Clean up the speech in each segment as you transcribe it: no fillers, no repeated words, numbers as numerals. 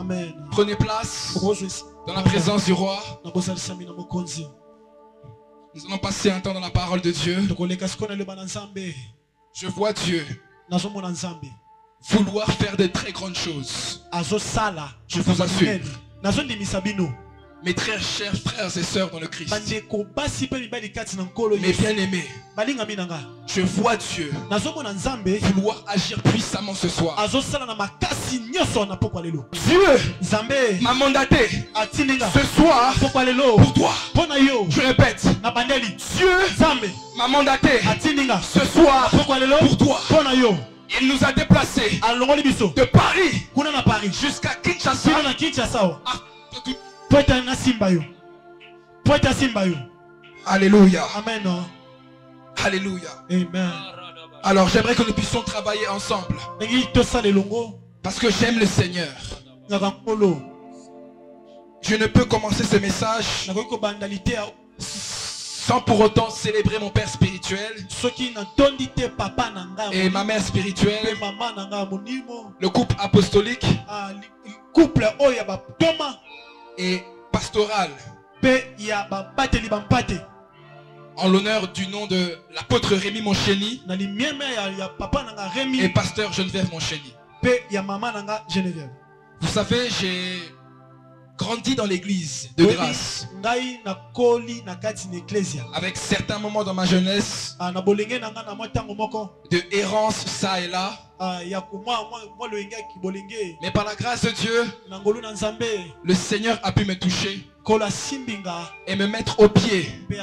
Amen. Prenez place dans la présence du roi. Nous allons passer un temps dans la parole de Dieu. Je vois Dieu vouloir faire de très grandes choses. Je vous assure. Mes très chers frères et sœurs dans le Christ, mes bien-aimés, je vois Dieu vouloir agir puissamment ce soir. Dieu m'a mandaté ce soir pour toi. Je répète, Dieu m'a mandaté ce soir pour toi. Il nous a déplacés de Paris jusqu'à Kinshasa. Alléluia. Amen. Alléluia. Amen. Alors j'aimerais que nous puissions travailler ensemble. Parce que j'aime le Seigneur. Je ne peux commencer ce message sans pour autant célébrer mon père spirituel et ma mère spirituelle, le couple apostolique et pastoral, en l'honneur du nom de l'apôtre Rémi Moncheni et pasteur Geneviève Moncheni. Vous savez, j'ai grandi dans l'église de grâce avec certains moments dans ma jeunesse de errance ça et là, mais par la grâce de Dieu le Seigneur a pu me toucher et me mettre au pied des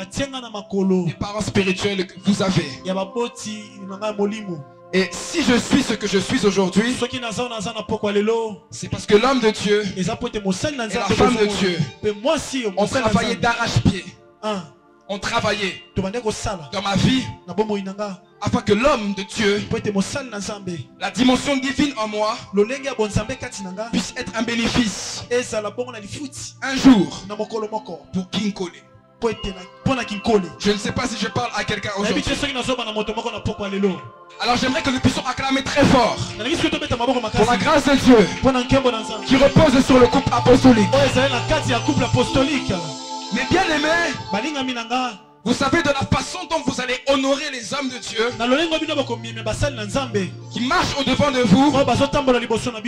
parents spirituels que vous avez. Et si je suis ce que je suis aujourd'hui, c'est parce que l'homme de Dieu et la femme de Dieu ont travaillé d'arrache-pied. Ont travaillé dans ma vie afin que l'homme de Dieu, la dimension divine en moi, puisse être un bénéfice un jour pour Kinkole. Je ne sais pas si je parle à quelqu'un aujourd'hui. Alors j'aimerais que nous puissions acclamer très fort pour la grâce de Dieu qui repose sur le couple apostolique. Mais bien aimés, vous savez de la façon dont vous allez honorer les hommes de Dieu qui marchent au-devant de vous,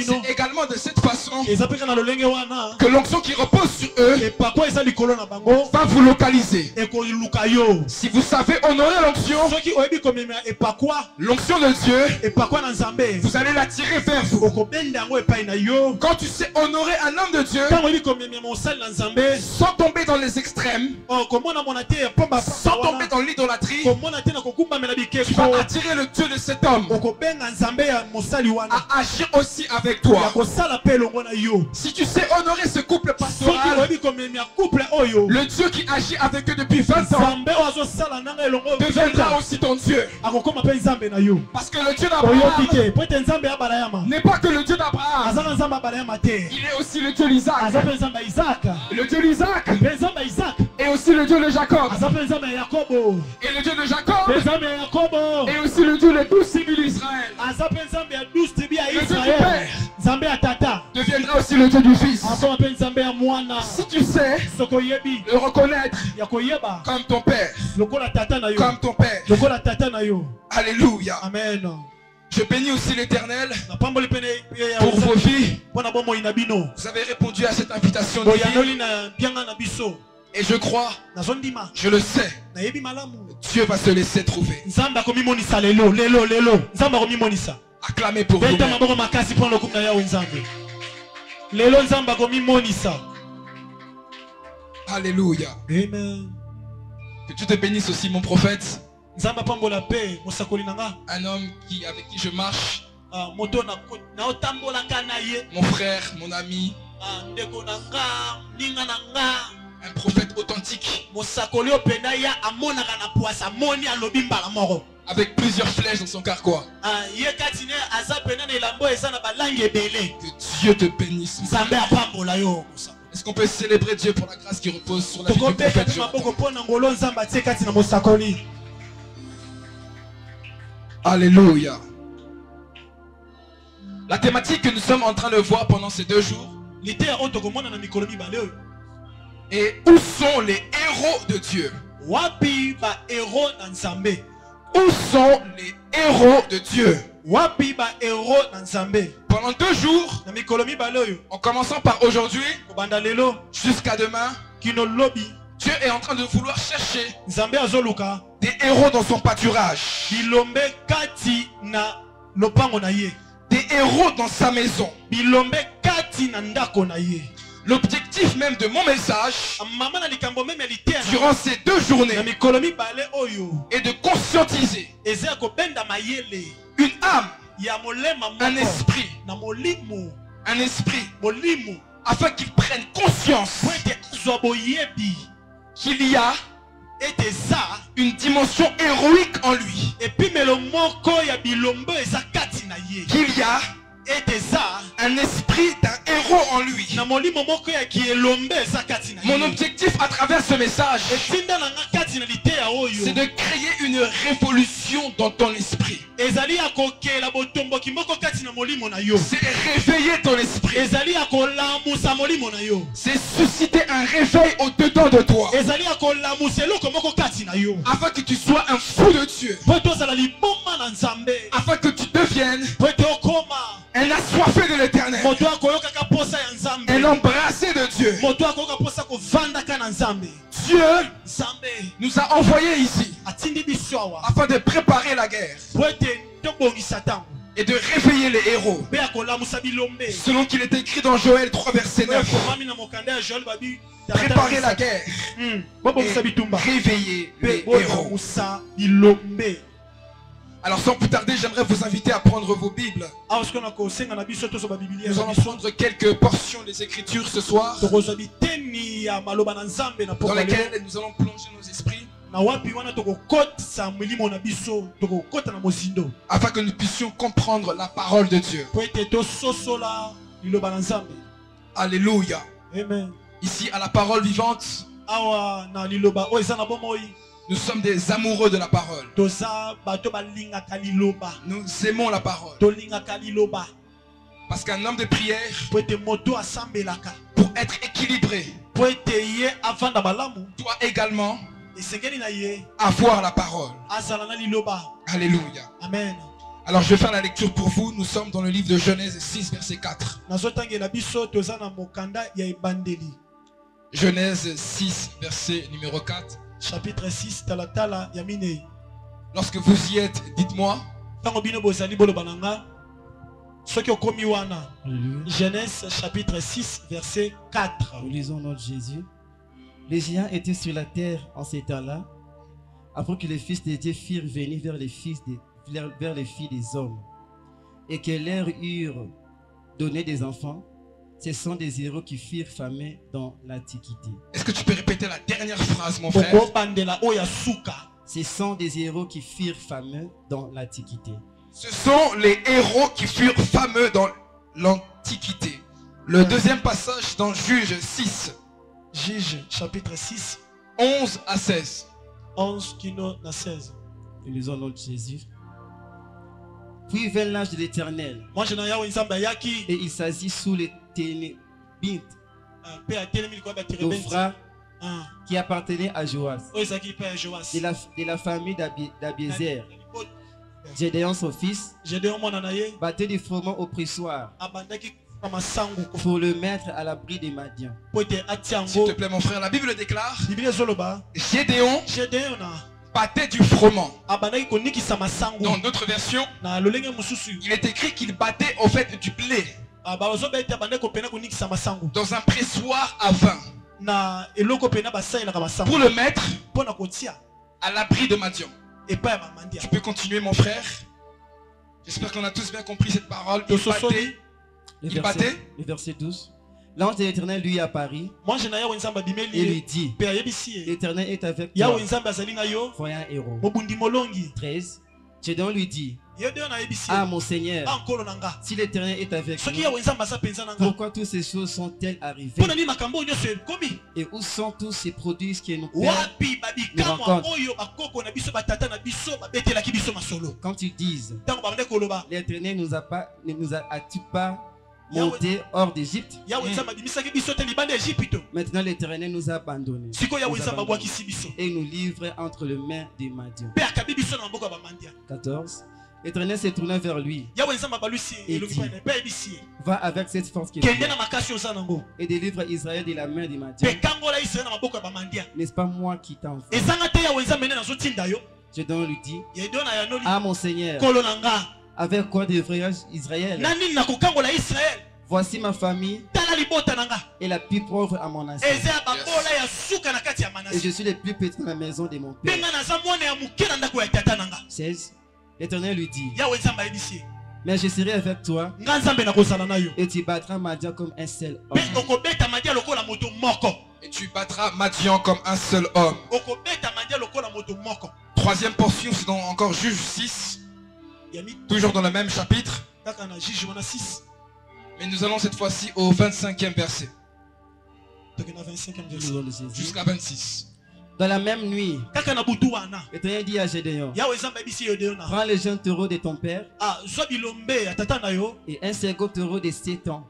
c'est également de cette façon que l'onction qui repose sur eux va vous localiser. Si vous savez honorer l'onction de Dieu, vous allez l'attirer vers vous. Quand tu sais honorer un homme de Dieu sans tomber dans les extrêmes, sans tomber dans l'idolâtrie, tu vas attirer le Dieu de cet homme à agir aussi avec toi. Si tu sais honorer ce couple pastoral, le Dieu qui agit avec eux depuis 20 ans deviendra aussi ton Dieu. Parce que le Dieu d'Abraham n'est pas que le Dieu d'Abraham, il est aussi le Dieu d'Isaac. Le Dieu d'Isaac est aussi le Dieu de Jacob. Et le Dieu de Jacob est aussi le Dieu de 12 tribus d'Israël. Le Dieu du Père deviendra aussi le Dieu du Fils. Si tu sais le reconnaître comme ton Père, comme ton Père. Alléluia. Amen. Je bénis aussi l'Éternel pour vos vies. Vous avez répondu à cette invitation divine. Et je crois, je le sais, Dieu va se laisser trouver. Acclamez pour vous. Alléluia. Amen. Que Dieu te bénisse aussi, mon prophète. Un homme avec qui je marche. Mon frère, mon ami. Un prophète authentique. Avec plusieurs flèches dans son carquois. Que Dieu te bénisse. Est-ce qu'on peut célébrer Dieu pour la grâce qui repose sur la vie du prophète Jonathan? Alléluia. La thématique que nous sommes en train de voir pendant ces 2 jours Et où sont les héros de Dieu? Où sont les héros de Dieu? Pendant 2 jours, en commençant par aujourd'hui jusqu'à demain, Dieu est en train de vouloir chercher des héros dans son pâturage, des héros dans sa maison. L'objectif même de mon message durant ces 2 journées est de conscientiser une âme, un esprit, afin qu'ils prennent conscience qu'il y a une dimension héroïque en lui, qu'il y a un esprit d'un héros en lui. Mon objectif à travers ce message, c'est de créer une révolution dans ton esprit. C'est réveiller ton esprit. C'est susciter un réveil au-dedans de toi, afin que tu sois un fou de Dieu, afin que tu deviennes un assoiffé de l'éternel, un embrassé de Dieu. Dieu nous a envoyés ici afin de préparer la guerre et de réveiller les héros, selon qu'il est écrit dans Joël 3 verset 9. Préparer la guerre et réveiller les héros. Alors sans plus tarder, j'aimerais vous inviter à prendre vos Bibles. Nous allons prendre quelques portions des Écritures ce soir, dans lesquelles nous allons plonger nos esprits, afin que nous puissions comprendre la parole de Dieu. Alléluia. Amen. Ici à la parole vivante, nous sommes des amoureux de la parole. Nous aimons la parole. Parce qu'un homme de prière, pour être équilibré, doit également avoir la parole. Alléluia. Amen. Alors je vais faire la lecture pour vous. Nous sommes dans le livre de Genèse 6 verset 4. Genèse 6 verset numéro 4. Chapitre 6 talatala yamine. Lorsque vous y êtes, dites-moi. Genèse chapitre 6 verset 4. Nous lisons notre Jésus. Les géants étaient sur la terre en ces temps-là, après que les fils de Dieu firent venir vers les filles des hommes, et que leur eurent donné des enfants. Ce sont des héros qui firent fameux dans l'Antiquité. Est-ce que tu peux répéter la dernière phrase, mon frère? Ce sont des héros qui firent fameux dans l'Antiquité. Ce sont les héros qui furent fameux dans l'Antiquité. Le deuxième passage dans Juge 6. Juge chapitre 6. 11 à 16. 11 à 16. Nous lisons notre Jésus. Puis vint l'ange de l'Éternel, et il s'assit sous les ténébites d'Ophra, qui appartenait à Joas, de la famille d'Abiézer. Gédéon son fils battait du froment au pressoir pour le mettre à l'abri des Madians. S'il te plaît, mon frère, la Bible déclare Gédéon battait du froment. Dans notre version, il est écrit qu'il battait au fait du blé dans un pressoir à vin pour le mettre à l'abri de Madian. Tu peux continuer, mon frère. J'espère qu'on a tous bien compris cette parole. Il battait. Le verset 12. L'ange de l'Éternel lui apparut et lui dit: l'Éternel est avec toi, voyant un héros. 13. Gédéon lui dit: ah mon Seigneur, si l'Éternel est avec nous, pourquoi toutes ces choses sont-elles arrivées? Et où sont tous ces produits que nos pères nous rencontrent? Quand ils disent: l'Éternel nous a-t-il pas montés hors d'Égypte. Maintenant l'Éternel nous a abandonnés et nous livre entre les mains des Madians. 14. L'Éternel s'est tourné vers lui et dit, va avec cette force qui est et délivre Israël de la main des Madians. N'est-ce pas moi qui t'envoie? Gédéon lui dit, ah mon Seigneur, avec quoi devrais-je Israël? Voici ma famille est la plus pauvre à mon nation. Et je suis le plus petit dans la maison de mon père. 16. L'Éternel lui dit, mais je serai avec toi et tu battras Madian comme un seul homme. Et tu battras Madian comme un seul homme. Troisième portion, c'est encore Juge 6. Toujours dans le même chapitre. Mais nous allons cette fois-ci au 25e verset. Jusqu'à 26. Dans la même nuit, l'Éternel dit à Gédéon, prends les jeunes taureaux de ton père et un second taureau de 7 ans.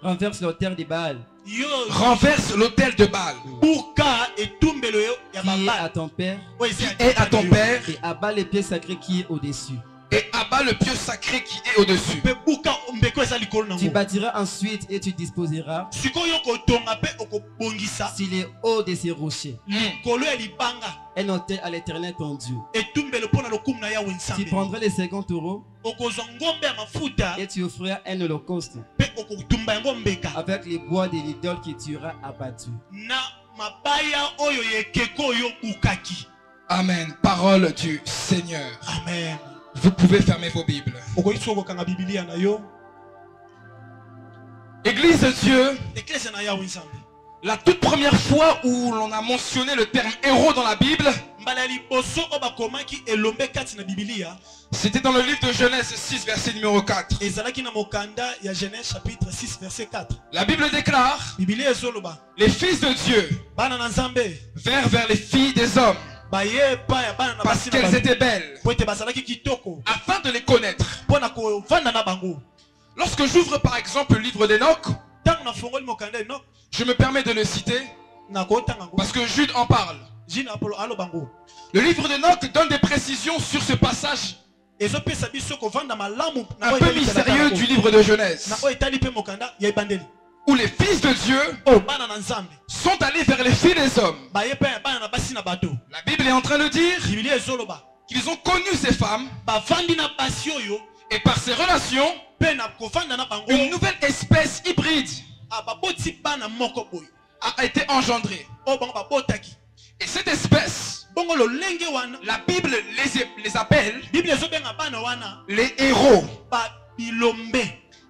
Renverse l'autel de Baal. Renverse l'autel de Baal qui est à ton père et abat les pieds sacrés qui est au-dessus. Et abat le pieu sacré qui est au-dessus. Tu bâtiras ensuite et tu disposeras sur les hauts de ces rochers un autel à l'Éternel ton Dieu. Tu prendras le second taureau et tu offriras un holocauste avec les bois de l'idole que tu auras abattu. Amen. Parole du Seigneur. Amen. Vous pouvez fermer vos Bibles. Église de Dieu, la toute première fois où l'on a mentionné le terme héros dans la Bible, c'était dans le livre de Genèse 6, verset numéro 4. La Bible déclare, les fils de Dieu vinrent vers les filles des hommes parce qu'elles étaient belles, afin de les connaître. Lorsque j'ouvre par exemple le livre d'Enoch, je me permets de le citer parce que Jude en parle. Le livre d'Enoch donne des précisions sur ce passage un peu mystérieux du livre de Genèse, où les fils de Dieu sont allés vers les filles des hommes. La Bible est en train de dire qu'ils ont connu ces femmes et par ces relations une nouvelle espèce hybride a été engendrée. Et cette espèce, la Bible les appelle les héros.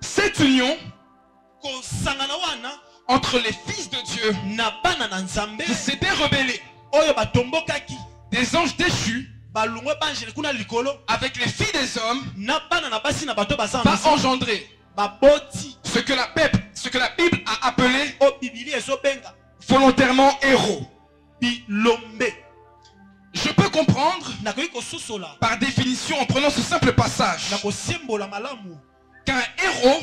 Cette union entre les fils de Dieu qui s'étaient rebellés, des anges déchus, avec les filles des hommes, va engendrer ce que la Bible a appelé volontairement héros. Je peux comprendre par définition en prenant ce simple passage qu'un héros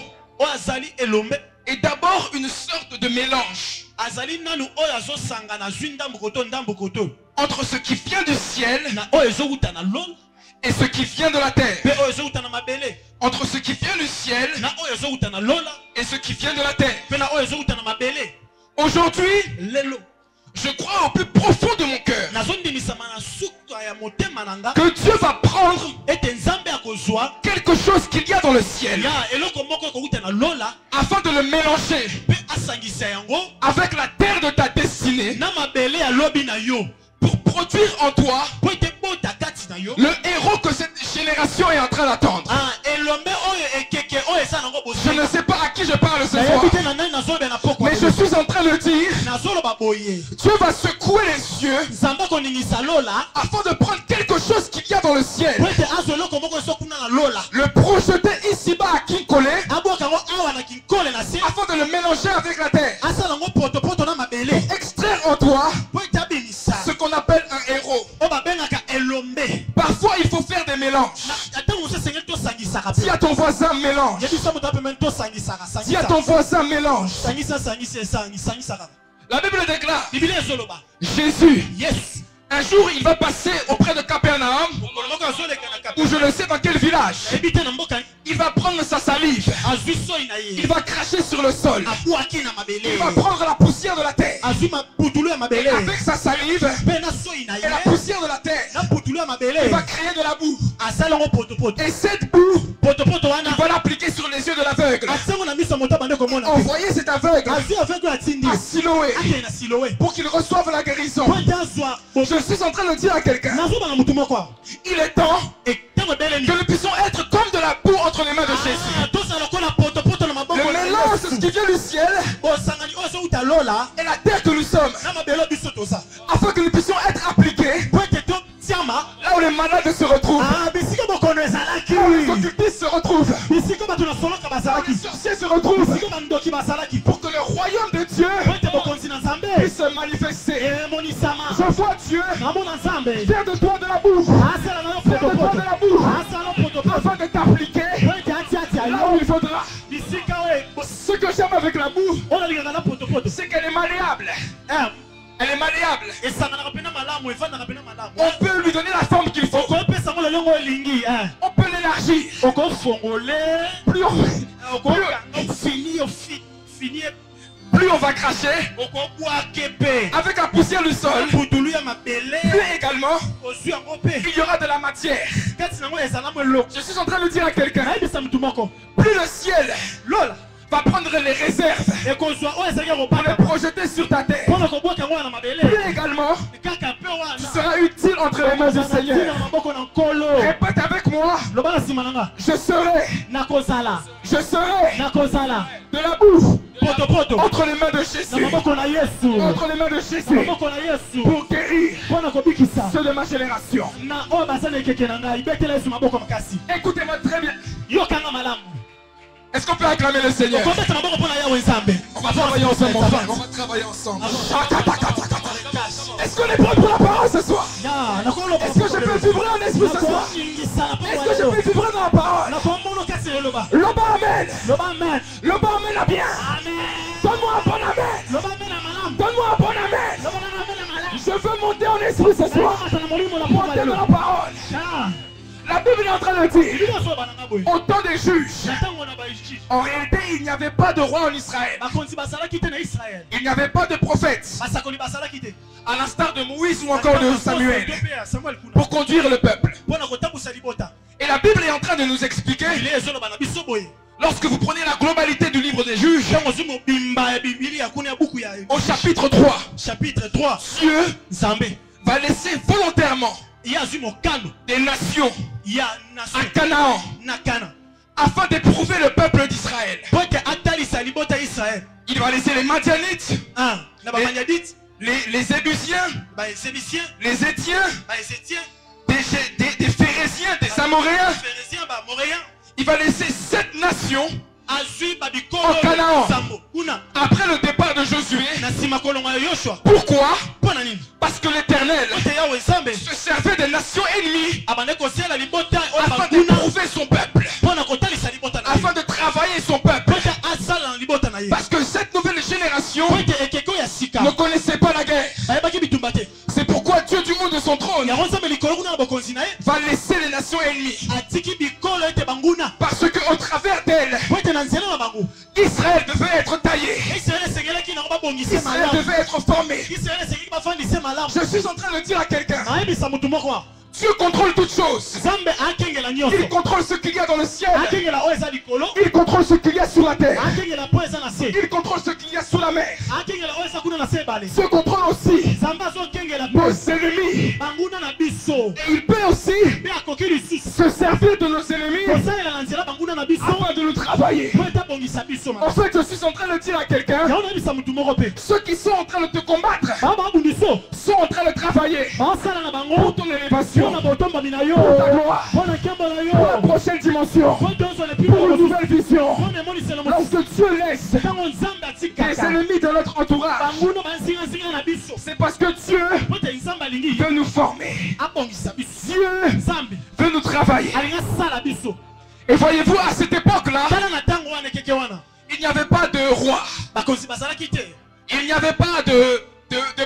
est d'abord une sorte de mélange entre ce qui vient du ciel et ce qui vient de la terre. Entre ce qui vient du ciel et ce qui vient de la terre. Aujourd'hui, je crois au plus profond de mon cœur que Dieu va prendre quelque chose qu'il y a dans le ciel afin de le mélanger avec la terre de ta destinée pour produire en toi le héros que cette génération est en train d'attendre. Je ne sais pas à qui je parle ce soir, mais je suis en train de dire Dieu va secouer les cieux afin de prendre quelque chose qu'il y a dans le ciel, le projeter ici-bas à Kinkole afin de le mélanger avec la terre, pour extraire en toi ce qu'on appelle un héros. Parfois il faut faire des mélanges. mélange. Dis à ton voisin mélange. Dis à ton voisin mélange. La Bible déclare, Jésus, un jour il va passer auprès de Capernaum, ou je ne sais dans quel village. Il va prendre sa salive, il va cracher sur le sol, il va prendre la poussière de la terre, et avec sa salive et la poussière de la terre, il va créer de la boue. Et cette boue, il va l'appliquer sur les yeux de l'aveugle. Envoyez cet aveugle à Siloé pour qu'il reçoive la guérison. Je suis en train de dire à quelqu'un, il est temps que nous puissions être comme de la boue entre les mains de Jésus. Le mélange de ce qui vient du ciel et la terre que nous sommes, afin que nous puissions être appliqués là où les malades se retrouvent, là où les occultistes se retrouvent, là où les sorciers se retrouvent, pour que le royaume de Dieu puisse se manifester. Je vois Dieu faire de toi de la boue, faire de toi de la boue, afin de t'appliquer là où il faudra. Ce que j'aime avec la boue, c'est qu'elle est malléable. Elle est malléable. On peut lui donner la forme qu'il faut. On peut l'élargir. Plus on va cracher avec la poussière du sol, plus également il y aura de la matière. Je suis en train de dire à quelqu'un, plus le ciel va prendre les réserves pour les projeter sur ta terre, plus également tu seras utile entre les mains du Seigneur. Répète avec moi, je serai de la boue entre les mains de Jésus, entre les mains de Jésus, pour guérir ceux de ma génération. Écoutez-moi très bien. Est-ce qu'on peut acclamer le Seigneur? On va travailler ensemble, mon frère. On va travailler ensemble. Est-ce qu'on est prêt pour la parole ce soir? Est-ce que je peux vibrer en esprit ce soir? Est-ce que je peux vibrer dans la parole? Loba amen. Loba amen à bien. Donne-moi un bon amen. Donne-moi un bon amen. Je veux monter en esprit ce soir. Monter dans la parole. La Bible est en train de dire, au temps des juges, en réalité, il n'y avait pas de roi en Israël. Il n'y avait pas de prophète, à l'instar de Moïse ou encore de Samuel, pour conduire le peuple. Et la Bible est en train de nous expliquer, lorsque vous prenez la globalité du livre des juges, au chapitre 3, Dieu va laisser volontairement des nations à Canaan afin d'éprouver le peuple d'Israël. Il va laisser les Madianites, les Ébusiens, les Étiens, des Phérésiens, des Amoréens. Il va laisser 7 nations en Canaan après le départ de Josué. Pourquoi? Parce que l'Éternel se servait des nations ennemies afin d'éprouver son peuple, afin de travailler son peuple. Parce que cette nouvelle génération ne connaissait pas la guerre. C'est pourquoi Dieu du haut de son trône va laisser les nations ennemies, parce qu'au travers d'elles, Israël devait être taillé, Israël devait être formé. Je suis en train de dire à quelqu'un, Dieu contrôle toutes choses. Il contrôle ce qu'il y a dans le ciel. Il contrôle ce qu'il y a sur la terre. Il contrôle ce qu'il y a sous la mer. Dieu contrôle aussi nos ennemis. Et il peut aussi se servir de nos ennemis afin de nous travailler. En fait, je suis en train de dire à quelqu'un, ceux qui sont en train de te combattre sont en train de travailler pour ton élévation, pour ta gloire, pour la prochaine dimension, pour une nouvelle vision. Lorsque Dieu laisse les ennemis de notre entourage, c'est parce que Dieu veut nous former. Dieu veut nous travailler. Et voyez-vous, à cette époque-là, il n'y avait pas de roi. Il n'y avait pas de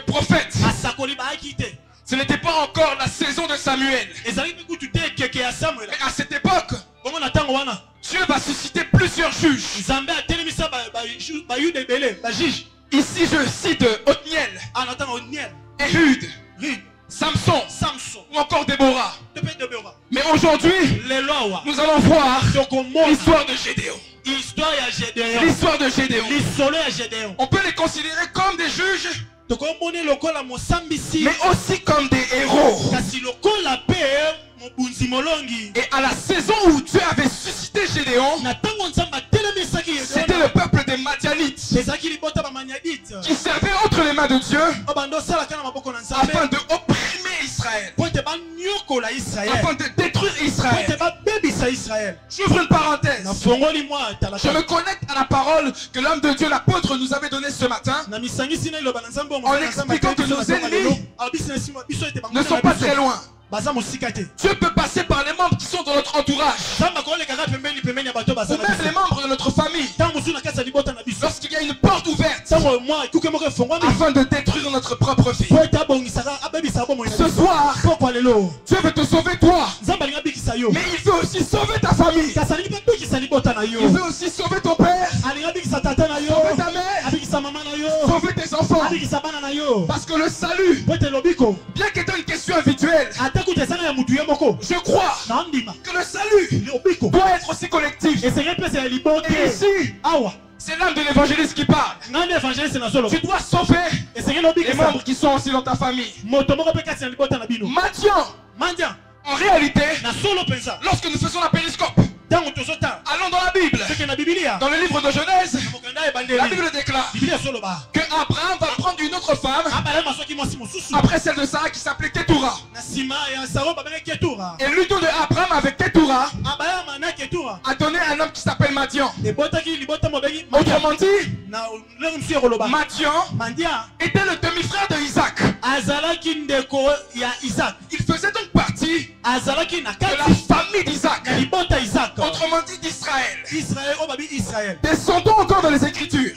prophète. Ce n'était pas encore la saison de Samuel. Mais à cette époque, Dieu va susciter plusieurs juges. Ici, je cite Othniel, Ehud, Samson ou encore Déborah. Mais aujourd'hui, nous allons voir l'histoire de Gédéon. L'histoire de Gédéon. On peut les considérer comme des juges, mais aussi comme des héros. Et à la saison où Dieu avait suscité Gédéon, c'était le peuple des Madianites qui servait entre les mains de Dieu afin de opprimer Israël, afin de détruire Israël. J'ouvre une parenthèse. Je me connecte à la parole que l'homme de Dieu, l'apôtre, nous avait donnée ce matin, en expliquant que nos ennemis ne sont pas très loin. Dieu peut passer par les membres qui sont dans notre entourage, ou même les membres de notre famille, lorsqu'il y a une porte ouverte afin de détruire notre propre vie. Ce soir, Dieu veut te sauver toi, mais il veut aussi sauver ta famille. Il veut aussi sauver ton père, sauver ta mère, sauver tes enfants. Parce que le salut, bien qu'étant une question individuelle, je crois que le salut doit être aussi collectif. Et ici, c'est l'âme de l'évangéliste qui parle. Tu dois sauver les membres qui sont aussi dans ta famille. Maintenant, en réalité, lorsque nous faisons la périscope, allons dans la Bible. Dans le livre de Genèse, la Bible déclare que Abraham va prendre une autre femme après celle de Sarah qui s'appelait Ketura. Et l'union de Abraham avec Ketura a donné un homme qui s'appelle Madian. Autrement dit, Madian était le demi-frère de Isaac. Il faisait donc partie de la famille d'Isaac. Autrement dit d'Israël. Descendons encore dans les Écritures.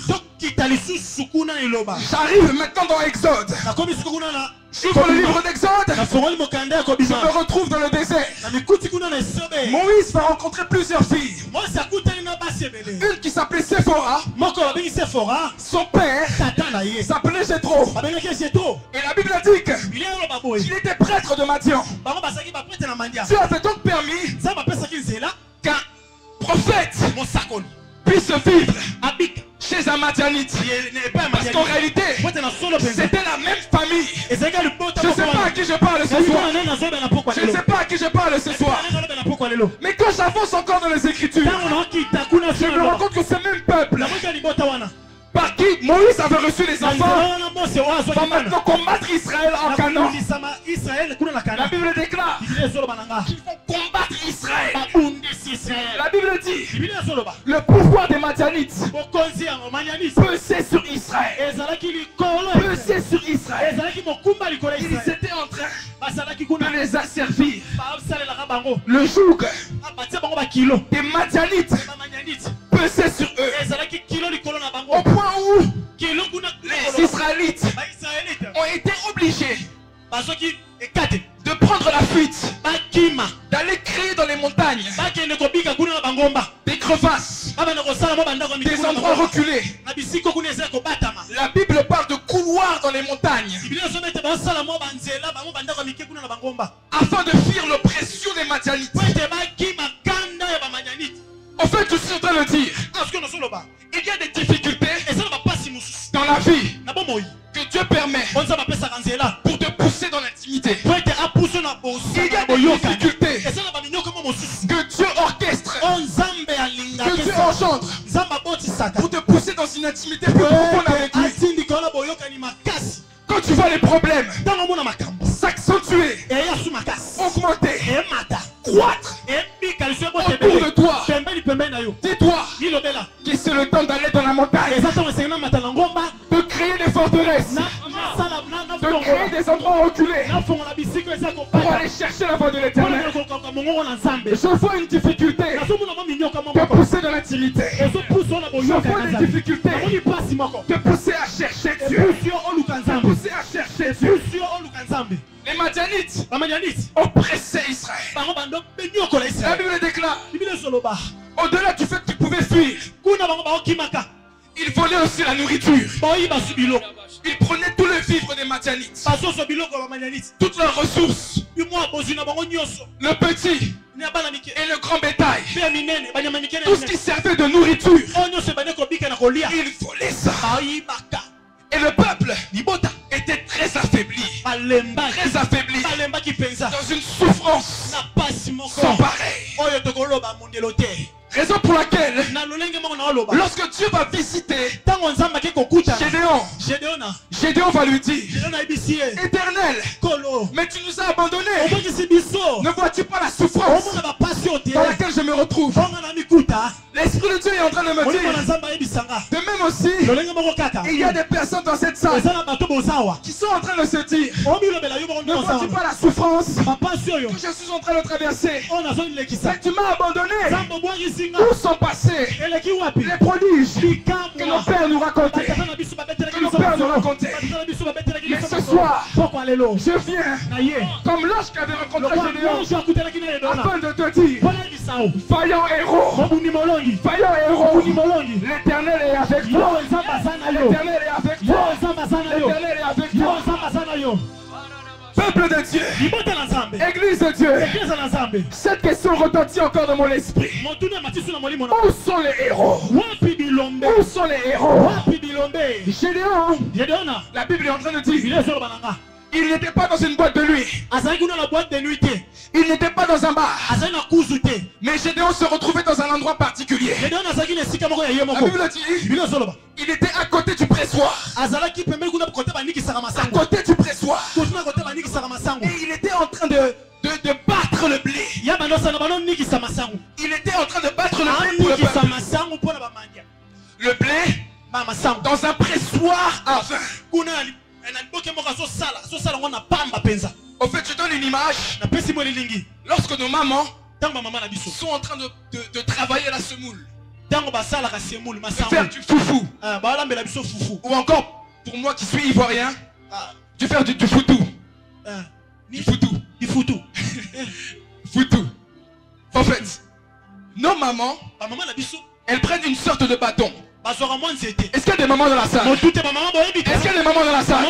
J'arrive maintenant dans Exode. J'ouvre le livre d'Exode. Je me retrouve dans le désert. Moïse va rencontrer plusieurs filles. Une qui s'appelait Séphora. Son père s'appelait Jéthro. Et la Bible dit qu'il était prêtre de Madian. Dieu avait donc permis qu'un prophète puisse vivre chez un Madianite. Parce qu'en réalité, c'était la même famille. Je ne sais pas à qui je parle ce soir. Je ne sais pas à qui je parle ce soir. Mais quand j'avance encore dans les Écritures, je me rends compte que ce même peuple par qui Moïse avait reçu les enfants va maintenant combattre Israël en Canaan. La Bible déclare qu'ils vont combattre Israël. La Bible dit le pouvoir des Madianites pesait sur Israël. Pesait sur Israël. Ils étaient en train de les asservir. Le joug des Madianites pesait sur eux. Au point où les Israélites ont été obligés de prendre la fuite, d'aller créer dans les montagnes des crevasses, des endroits reculés. La Bible parle de couloirs dans les montagnes afin de fuir l'oppression des Madianites. En fait, je suis en train de dire, il y a des difficultés dans la vie que Dieu permet pour te pousser dans l'intimité. Il y a des difficultés que Dieu orchestre, que Dieu engendre pour te pousser dans une intimité plus profonde avec lui. Quand tu vois les problèmes s'accentuer, augmenter, croître autour de toi, dis-toi que c'est le temps d'aller dans la montagne, de créer des forteresses, de créer des endroits reculés pour aller chercher la voix de l'Éternel. Je vois une difficulté te pousser dans l'intimité. Je vois une difficulté te pousser à chercher Dieu. Te pousser à chercher Dieu. Les Madianites oppressaient Israël. La Bible déclare, au-delà du fait qu'ils pouvaient fuir, ils volaient aussi la nourriture. Ils prenaient tous les vivres des Madianites, toutes leurs ressources, le petit et le grand bétail, tout ce qui servait de nourriture. Ils volaient ça. Et le peuple était très affaibli. Très affaibli. Dans une souffrance sans pareil. Raison pour laquelle, lorsque Dieu va visiter Gédéon va lui dire, Éternel, mais tu nous as abandonnés. Ne vois-tu pas la souffrance dans laquelle je me retrouve? L'Esprit de Dieu est en train de me dire, de même aussi, il y a des personnes dans cette salle qui sont en train de se dire, ne vois-tu pas la souffrance que je suis en train de traverser? Mais tu m'as abandonné. Où sont passés les prodiges que nos pères nous racontaient? Mais ce soir, je viens comme l'ange qui avait rencontré Gédéon afin de te dire, vaillant héros, l'Éternel est avec toi. L'Éternel est avec toi. L'Éternel est avec toi. Peuple de Dieu, Église de Dieu, cette question retentit encore dans mon esprit. Où sont les héros? Où sont les héros? Gédéon, la Bible est en train de dire, il n'était pas dans une boîte de nuit. Il n'était pas dans un bar. Mais Gédéon se retrouvait dans un endroit particulier. La Bible dit, il était à côté du pressoir. À côté du pressoir. Et il était en train de battre le blé. Il était en train de battre le blé pour le peuple. Le blé dans un pressoir à vin. Au fait, je donne une image. Lorsque nos mamans sont en train de travailler la semoule, de faire du foufou, ou encore pour moi qui suis ivoirien, de faire du foutou. Du foutou. Foutou. En fait, nos mamans, elles prennent une sorte de bâton. Est-ce qu'il y a des mamans dans la salle? Est-ce qu'il y a des mamans dans la salle?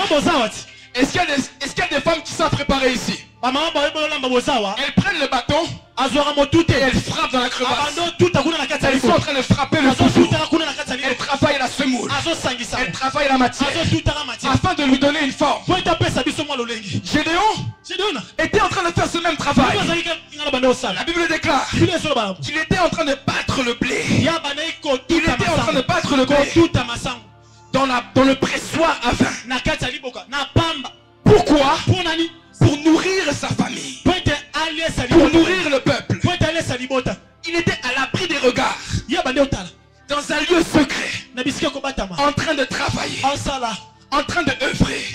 Est-ce qu'il y a des femmes qui savent préparer ici? Elles prennent le bâton et elles frappent dans la crevasse. Elles sont en train de frapper le foufou. Elles travaillent la semoule. Elles travaillent la matière afin de lui donner une forme. Gédéon était en train de faire ce même travail. La Bible déclare qu'il était en train de battre le blé. Il était en train de battre le blé dans le pressoir à vin. Pourquoi? Pour nourrir sa famille. Pour nourrir le peuple. Il était à l'abri des regards. Dans un lieu secret. En train de travailler. En train de œuvrer.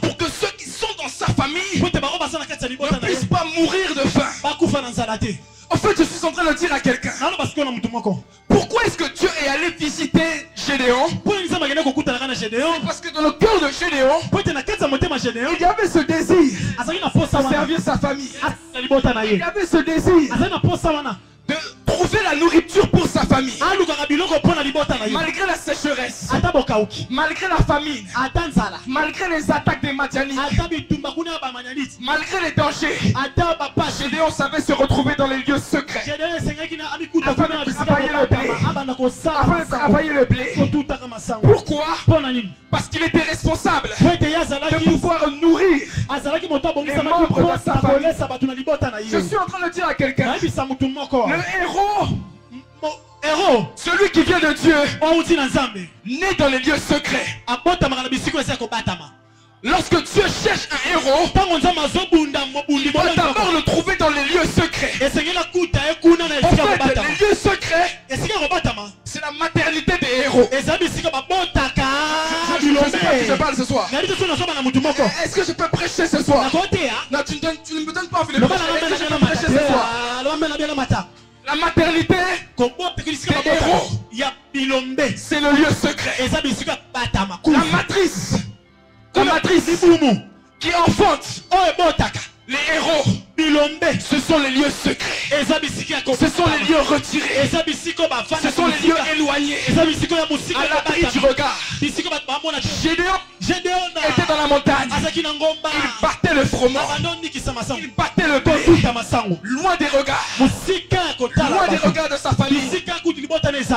Pour que ceux qui sont dans sa famille ne puissent pas mourir de faim. En fait, je suis en train de dire à quelqu'un, pourquoi est-ce que Dieu est allé visiter Gédéon? Parce que dans le cœur de Gédéon, il y avait ce désir de servir sa famille. Il y avait ce désir de trouver la nourriture pour sa famille. Malgré la sécheresse, malgré la famine, malgré les attaques des Madianites, malgré les dangers, Gédéon savait se retrouver dans les lieux secrets afin de travailler le blé. Pourquoi? Parce qu'il était responsable de pouvoir nourrir les membres de sa famille. Je suis en train de dire à quelqu'un, le héros, celui qui vient de Dieu, né dans les lieux secrets. Lorsque Dieu cherche un héros, il va d'abord le trouver dans les lieux secrets. En fait, les lieux secrets, c'est la maternité des héros. Je sais pas si je parle ce soir. Est-ce que je peux prêcher ce soir? Non, tu ne me donnes pas envie de prêcher. Est-ce que je peux prêcher ce soir? l'éternité, des héros. C'est le lieu secret. La matrice qui enfante les héros. Ce sont les lieux secrets. Ce sont les lieux retirés. Ce sont les lieux éloignés. À l'abri du regard. Gédéon était dans la montagne. Il battait le froment. Il battait le blé. Loin des regards. Loin des regards de sa famille.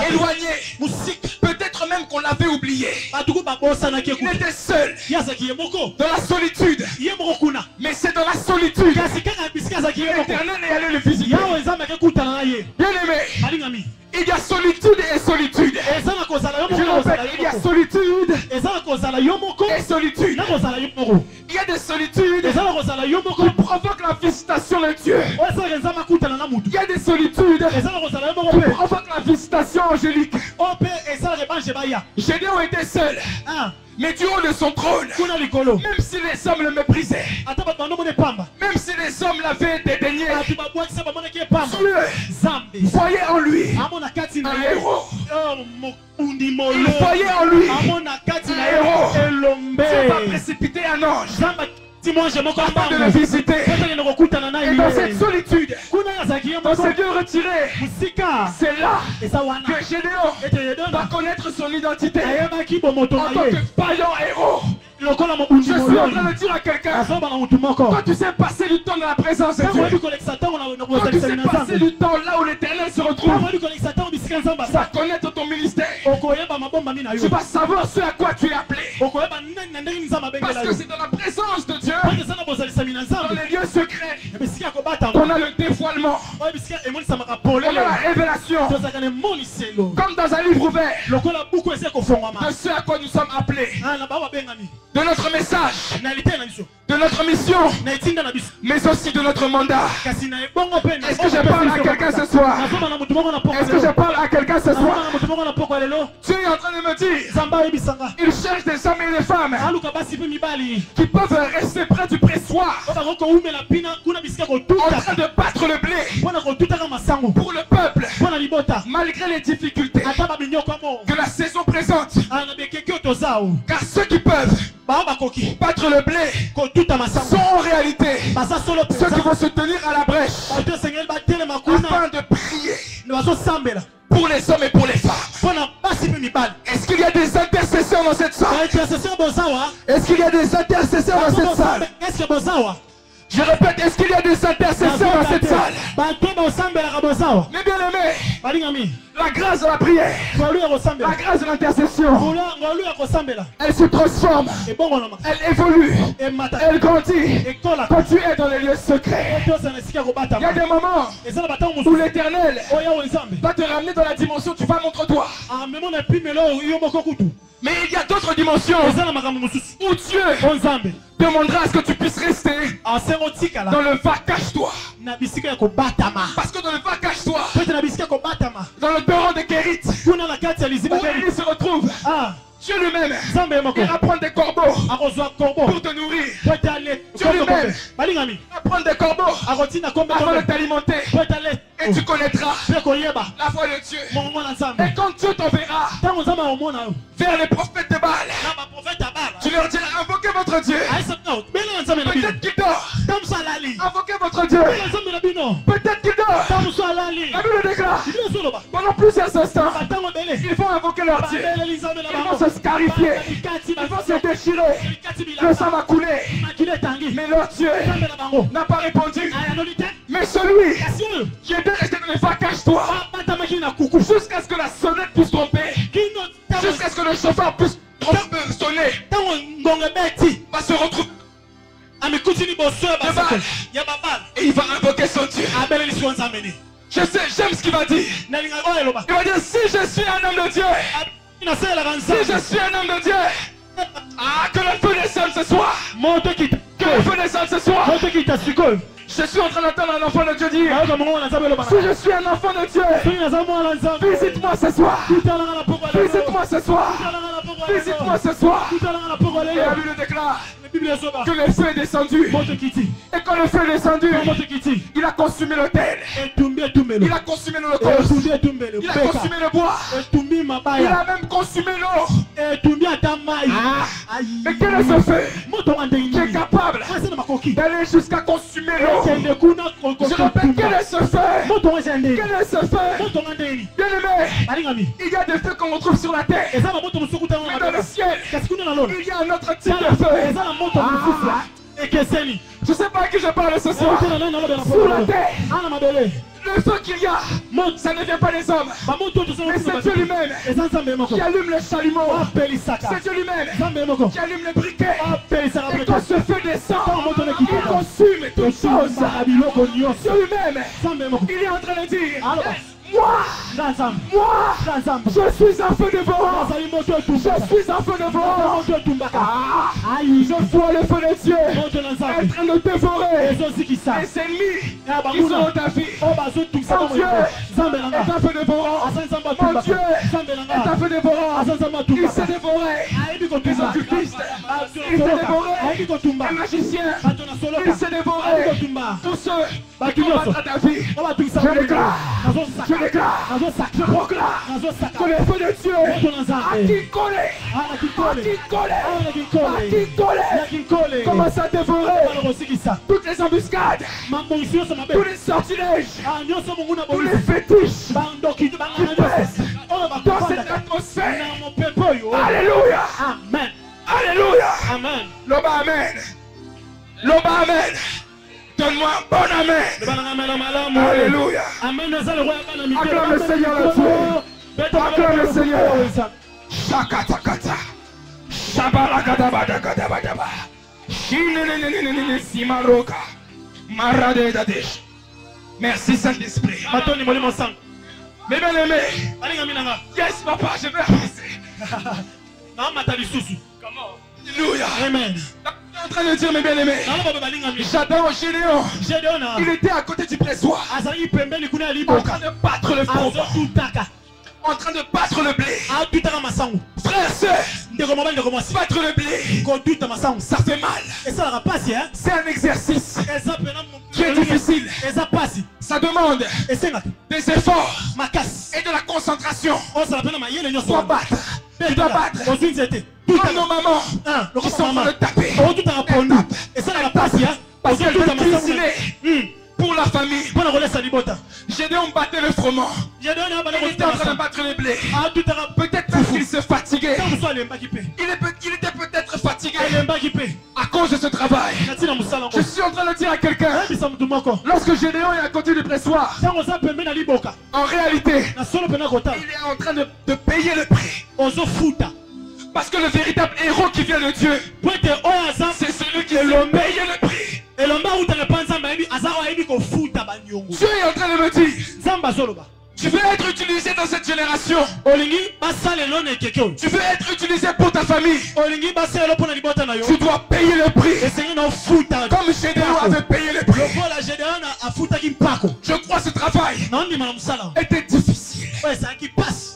Éloigné. Peut-être même qu'on l'avait oublié. Il était seul. Dans la solitude. Mais c'est dans la solitude l'Éternel est allé le visiter. Bien aimé, il y a solitude et solitude. Je répète, il y a solitude et solitude. Il y a des solitudes qui provoquent la visitation de Dieu. Il y a des solitudes qui provoquent la visitation angélique. Gédéon était seul. Mais du haut de son trône, même si les hommes le méprisaient, même si les hommes l'avaient dédaigné, Dieu voyait en lui un héros. Il voyait en lui un héros. Dieu va précipiter un ange afin de le visiter. Et dans cette solitude, dans ces lieux retirés, c'est là que Gédéon va connaître son identité en tant que vaillant héros. Je suis en train de dire à quelqu'un, quand tu sais passer du temps dans la présence de Dieu, quand tu sais passer du temps là où l'Éternel se retrouve, tu vas connaître ton ministère. Tu vas savoir ce à quoi tu es appelé. Parce que c'est dans la présence de Dieu, dans les lieux secrets, qu'on a le dévoilement, on a la révélation, comme dans un livre ouvert, de ce à quoi nous sommes appelés, de notre message, de notre mission, mais aussi de notre mandat. Est-ce que je parle à quelqu'un ce soir? Est-ce que je parle à quelqu'un ce soir? Tu es en train de me dire, il cherche des hommes et des femmes qui peuvent rester près du pressoir, en train de battre le blé pour le peuple, malgré les difficultés que la saison présente. Car ceux qui peuvent battre le blé sont en réalité ceux qui vont se tenir à la brèche afin de prier pour les hommes et pour les femmes. Est-ce qu'il y a des intercesseurs dans cette salle? Est-ce qu'il y a des intercesseurs dans cette salle? Je répète, est-ce qu'il y a des intercesseurs dans cette salle? Mais bien aimé, la grâce de la prière, la grâce de l'intercession, elle se transforme, elle évolue, elle grandit quand tu es dans les lieux secrets. Il y a des moments où l'Éternel va te ramener dans la dimension du montre-toi. Mais il y a d'autres dimensions où Dieu demandera à ce que tu puisses rester dans le va cache-toi. Parce que dans le va cache-toi, dans le torrent de Kérit, où Élie se retrouve, Dieu lui-même ira prendre des corbeaux pour te nourrir. Dieu lui-même va prendre des corbeaux afin de t'alimenter. Et tu connaîtras la voix de Dieu. Et quand Dieu t'enverra vers les prophètes de Baal, tu leur diras, invoquez votre Dieu. Peut-être qu'il dort. Invoquez votre Dieu. Peut-être qu'il dort. La Bible déclare, pendant plusieurs instants, ils vont invoquer leur Dieu. Ils vont se scarifier. Ils vont se déchirer. Le sang va couler. Mais leur Dieu n'a pas répondu. Mais celui qui était resté dans les va cache-toi jusqu'à ce que la sonnette puisse tromper, jusqu'à ce que le chauffeur puisse sonner, va se retrouver et il va invoquer son Dieu. Je sais, j'aime ce qu'il va dire. Il va dire, si je suis un homme de Dieu, si je suis un homme de Dieu, que le feu descende ce soir. Que le feu descende ce soir. Je suis en train d'entendre un enfant de Dieu dire, si je suis un enfant de Dieu, visite-moi ce soir. Visite-moi ce soir. Visite-moi ce soir. Et la Bible déclare, que le feu est descendu. Et quand le feu est descendu, il a consumé l'autel. Il a consumé l'holocauste. Il a consumé le bois. Il a même consumé l'eau. Mais quel est ce feu qui est capable d'aller jusqu'à consumer l'eau? Je répète, quel est ce feu? Quel est ce feu? Bien aimé, il y a des feux qu'on retrouve sur la terre. Mais dans le ciel, il y a un autre type de feu. Je ne sais pas à qui je parle ce soir. Sur la terre, le feu qu'il y a, ça ne vient pas des hommes, mais c'est Dieu lui-même qui allume le chalumeau. C'est Dieu lui-même qui allume les briquets. Et quand ce feu descend, il consume toutes choses. Dieu lui-même, il est en train de dire: moi, je suis un feu dévorant. Je suis un feu dévorant. Je vois le feu de Dieu en train de dévorer les ennemis. Ils ont ta vie. Mon Dieu est un feu dévorant. Mon Dieu est un feu dévorant. Il s'est dévoré les occultistes. Il s'est dévoré les magiciens. Il s'est dévoré tous ceux qui combattent ta vie. Je déclare, je proclame que le feu de Dieu a qui collé commence à dévorer toutes les embuscades, tous les sortilèges, tous les fétiches qui pèsent dans cette atmosphère. Alléluia. Amen. Alléluia. Amen. Loba amen. Loba amen. Donne-moi un bon amen. Alléluia. Acclame le Seigneur là-dessus. Acclame le Seigneur. Shakatakata. Shabarakadabadakadabadaba. Simaroka. Maradedadish. Merci Saint-Esprit. Mais bien aimé. Yes papa, je vais avancer. Comment? Alléluia. Amen. En train de dire mes bien-aimés, j'adore Gédéon. Il était à côté du pressoir en train de battre le front, en train de battre le blé. Frères et sœurs, battre le blé, ça fait mal. C'est un exercice qui est difficile. Ça demande des efforts et de la concentration. Tu dois battre. Tu dois battre. Comme nos mamans qui sont en train de taper. Parce qu'elles veulent cuisiner pour la famille. Gédéon battait le froment. Il était en train de battre les blés. Peut-être même qu'il se fatiguait. Il était peut-être fatigué à cause de ce travail. Je suis en train de dire à quelqu'un, lorsque Gédéon est à côté du pressoir, en réalité, il est en train de payer le prix. Parce que le véritable héros qui vient de Dieu, c'est celui qui paye le prix. Dieu est en train de me dire, tu veux être utilisé dans cette génération. Tu veux être utilisé pour ta famille. Tu dois payer le prix. Comme Gédéon avait payé le prix. Je crois que ce travail était difficile.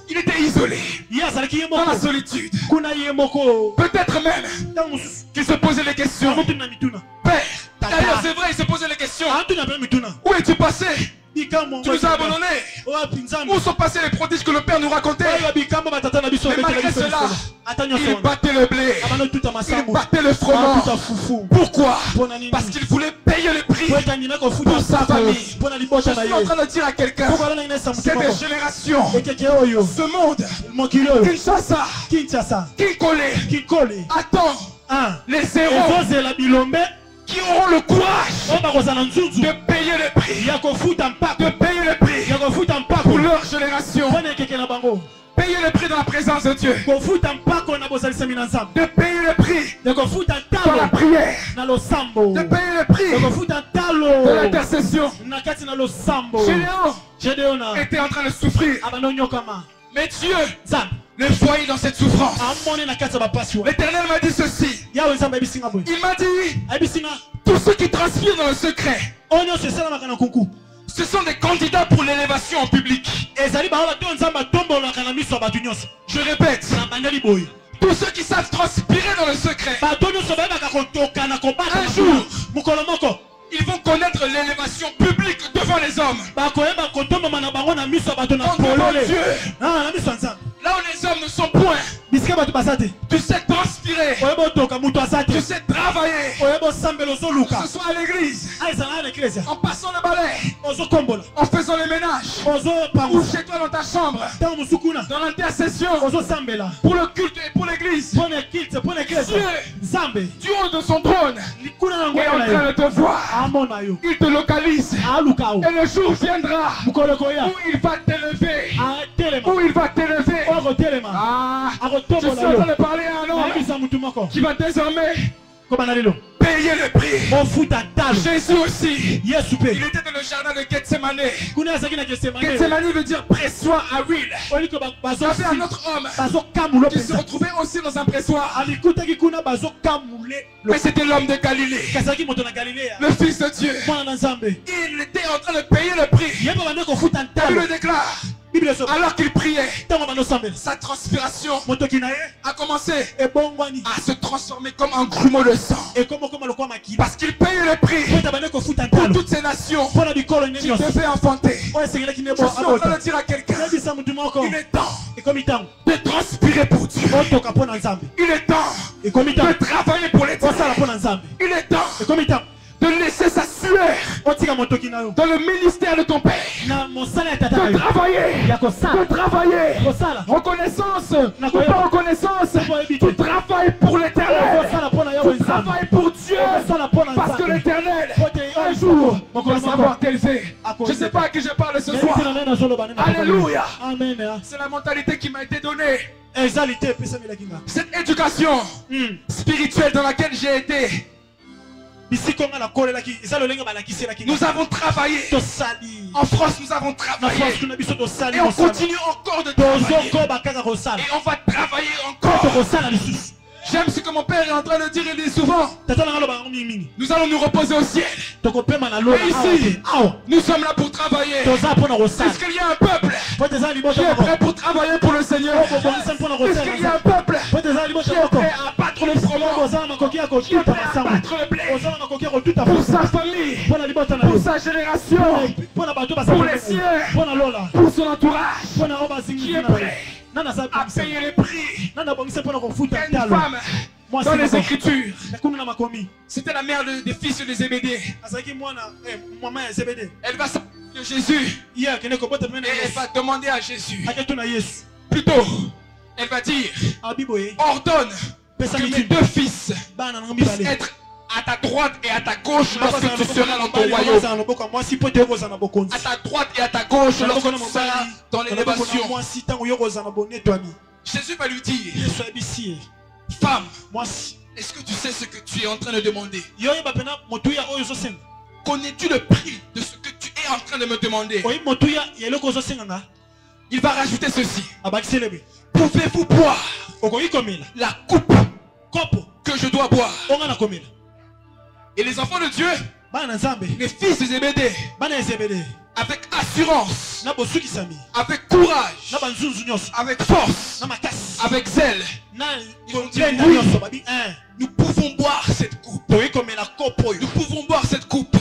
Il était isolé dans la solitude. Peut-être même qu'il se posait les questions. Père, d'ailleurs c'est vrai, il se posait les questions. Où es-tu passé? Tu nous as abandonnés. Où sont passés les prodiges que le Père nous racontait? Mais malgré cela, il battait le blé. Il battait le froment. Pourquoi? Parce qu'il voulait payer le prix pour sa famille. Je suis en train de dire à quelqu'un, c'est des générations. Ce monde, Kinshasa, Kinkole, attend les héros qui auront le courage de payer le prix. De payer le prix pour leur génération. Payer le prix dans la présence de Dieu. De payer le prix dans la prière. De payer le prix de l'intercession. Gédéon était en train de souffrir. Mais Dieu le voyait dans cette souffrance. L'Éternel m'a dit ceci. Il m'a dit, tous ceux qui transpirent dans le secret, ce sont des candidats pour l'élévation en public. Je répète, tous ceux qui savent transpirer dans le secret. Un jour, ils vont connaître l'élévation publique devant les hommes. Devant Dieu. Là où les hommes ne sont point. Tu sais transpirer. Tu sais travailler. Que ce soit à l'église. En passant le balai. En faisant le ménage. Ou chez toi dans ta chambre. Dans l'intercession. Pour le culte et pour l'église. Dieu, du haut de son trône, est en train de te voir. Il te localise. Et le jour viendra où il va t'élever. Où il va t'élever. Je suis en train de parler à un homme qui va désormais payer le prix. Jésus aussi, il était dans le jardin de Gethsemane. Gethsemane veut dire pressoir à huile. Il y avait un autre homme qui se retrouvait aussi dans un pressoir. Mais c'était l'homme de Galilée, le fils de Dieu. Il était en train de payer le prix. Il le déclare. Alors qu'il priait, sa transpiration a commencé à se transformer comme un grumeau de sang. Parce qu'il payait le prix pour toutes ces nations qui devaient enfanter. Je suis en train de dire à quelqu'un, il est temps de transpirer pour Dieu. Il est temps de travailler pour l'Éternel. Il est temps de laisser sa sueur dans le ministère de ton Père. De travailler. Reconnaissance ou pas reconnaissance. Tu travailles pour l'Éternel. Tu travailles pour Dieu. Parce que l'Éternel, un jour, va savoir t'élever. Je ne sais pas à qui je parle ce soir. Alléluia. C'est la mentalité qui m'a été donnée. Cette éducation spirituelle dans laquelle j'ai été. Nous avons travaillé. En France, nous avons travaillé. Et on continue encore de travailler. Et on va travailler encore. J'aime ce que mon père est en train de dire. Il dit souvent, nous allons nous reposer au ciel. Et ici, nous sommes là pour travailler. Est-ce qu'il y a un peuple qui est prêt pour travailler pour le Seigneur? Est-ce qu'il y a un peuple qui est prêt à battre le froment, qui est prêt à battre le blé pour sa famille, pour sa génération, pour les siens, pour son entourage, qui est prêt à payer les prix? Une femme dans les Écritures, c'était la mère des fils de Zébédée. Elle va s'approcher de Jésus et elle va demander à Jésus. Plutôt, elle va dire, ordonne que mes deux fils puissent être à ta droite et à ta gauche lorsque tu seras dans ton royaume. À ta droite et à ta gauche lorsque tu seras dans l'élévation. Jésus va lui dire, femme, est-ce que tu sais ce que tu es en train de demander? Connais-tu le prix de ce que tu es en train de me demander? Il va rajouter ceci. Pouvez-vous boire la coupe que je dois boire? Et les enfants de Dieu, les fils de Zébédée, avec assurance, avec courage, avec force, avec zèle, ils ont dit oui, nous pouvons boire cette coupe. Nous pouvons boire cette coupe.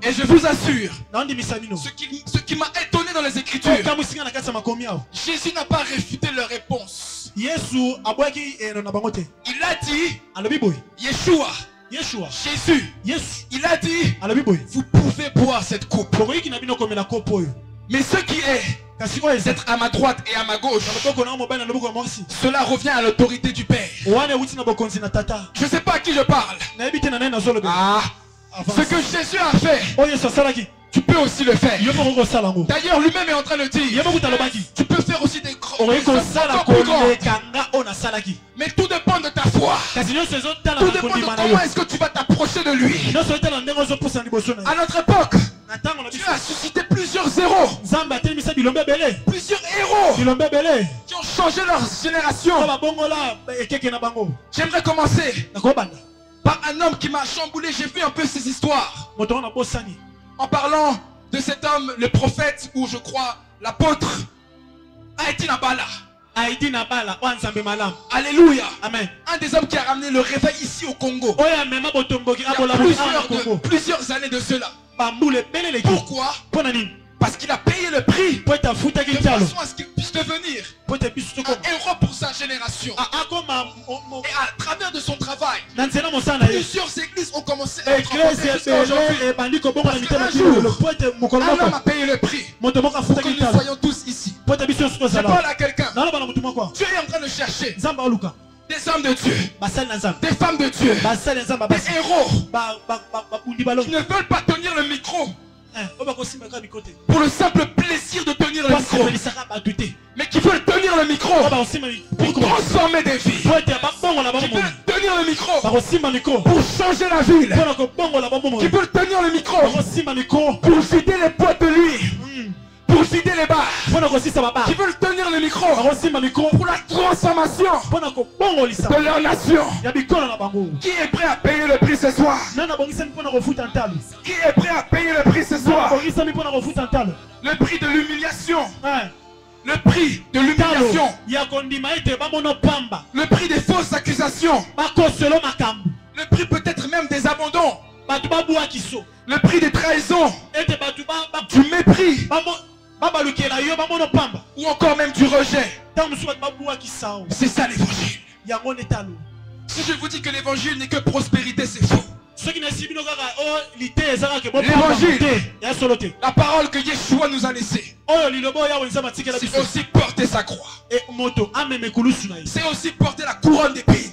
Et je vous assure, ce qui m'a étonné dans les Écritures, Jésus n'a pas réfuté leur réponse. Il a dit, Yeshua, Jésus, il a dit, vous pouvez boire cette coupe. Mais ce qui est d'être à ma droite et à ma gauche, cela revient à l'autorité du Père. Je ne sais pas à qui je parle. Ce que Jésus a fait, tu peux aussi le faire. D'ailleurs, lui-même est en train de dire, tu peux faire aussi des grands. Mais tout dépend de ta foi. Tout dépend de comment est-ce que tu vas t'approcher de lui. À notre époque, Dieu a suscité plusieurs héros. Plusieurs héros qui ont changé leur génération. J'aimerais commencer par un homme qui m'a chamboulé. J'ai vu un peu ses histoires. En parlant de cet homme, le prophète, ou je crois l'apôtre, Aïti Nabala. Alléluia. Amen. Un des hommes qui a ramené le réveil ici au Congo. Plusieurs années de cela. Pourquoi? Parce qu'il a payé le prix de façon à ce qu'il puisse devenir un héros pour sa génération. Et à travers de son travail, plusieurs églises ont commencé à être rencontrées jusqu'à aujourd'hui. Parce qu'un jour, un homme a payé le prix pour que nous soyons tous ici. Je parle à quelqu'un. Dieu est en train de chercher des hommes de Dieu, des femmes de Dieu, des héros qui ne veulent pas tenir le micro pour le simple plaisir de tenir le micro, mais qui veulent tenir le micro pour transformer des vies, qui veulent tenir le micro pour changer la ville, qui veulent tenir le micro pour vider les boîtes de nuit, pour vider les bars, qui veulent tenir le micro pour la transformation de leur nation. Qui est prêt à payer le prix ce soir? Qui est prêt à payer le prix ce soir? Le prix de l'humiliation. Le prix de l'humiliation. Le prix des fausses accusations. Le prix peut-être même des abandons. Le prix des trahisons. Du mépris. Ou encore même du rejet. C'est ça l'évangile. Si je vous dis que l'évangile n'est que prospérité, c'est faux. L'évangile, la parole que Yeshua nous a laissée, c'est aussi porter sa croix. C'est aussi porter la couronne d'épines.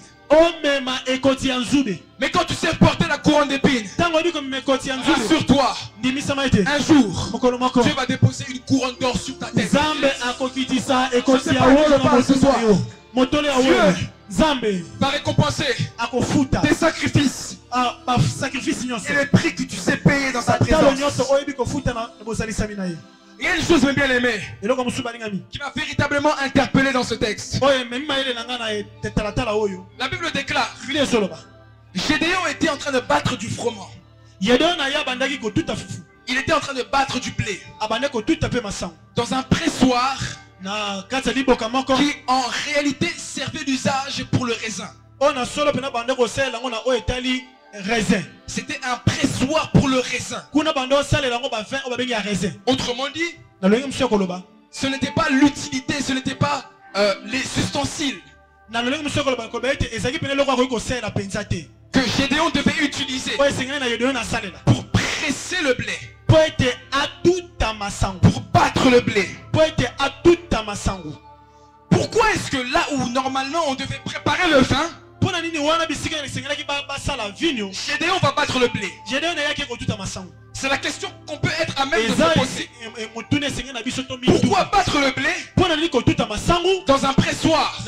Mais quand tu sais porter la couronne d'épines, rassure-toi, un jour, Dieu va déposer une couronne d'or sur ta tête. Je ne sais pas à qui je parle ce soir. Dieu va récompenser tes sacrifices et les prix que tu sais payer dans sa présence. Il y a une chose, mes bien-aimés, qui m'a véritablement interpellé dans ce texte. La Bible déclare: Gédéon était en train de battre du froment. Il était en train de battre du blé dans un pressoir qui en réalité servait d'usage pour le raisin. C'était un pressoir pour le raisin. Autrement dit, ce n'était pas l'utilité, ce n'était pas les ustensiles que Gédéon devait utiliser pour presser le blé, pour battre le blé. Pourquoi est-ce que là où normalement on devait préparer le vin, Gédéon va battre le blé? C'est la question qu'on peut être à même de se poser. Pourquoi battre le blé dans un pressoir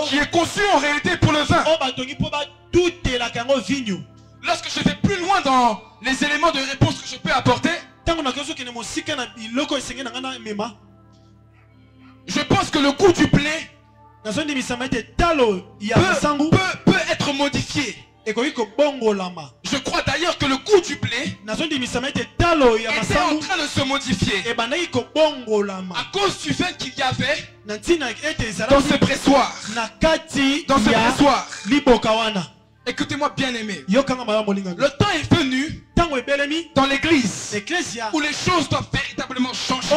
qui est conçu en réalité pour le vin? Lorsque je vais plus loin dans les éléments de réponse que je peux apporter, je pense que le goût du blé peut être modifié. Je crois d'ailleurs que le goût du blé était en train de se modifier à cause du vin qu'il y avait dans ce pressoir. Écoutez-moi bien aimé. Le temps est venu dans l'église où les choses doivent véritablement changer.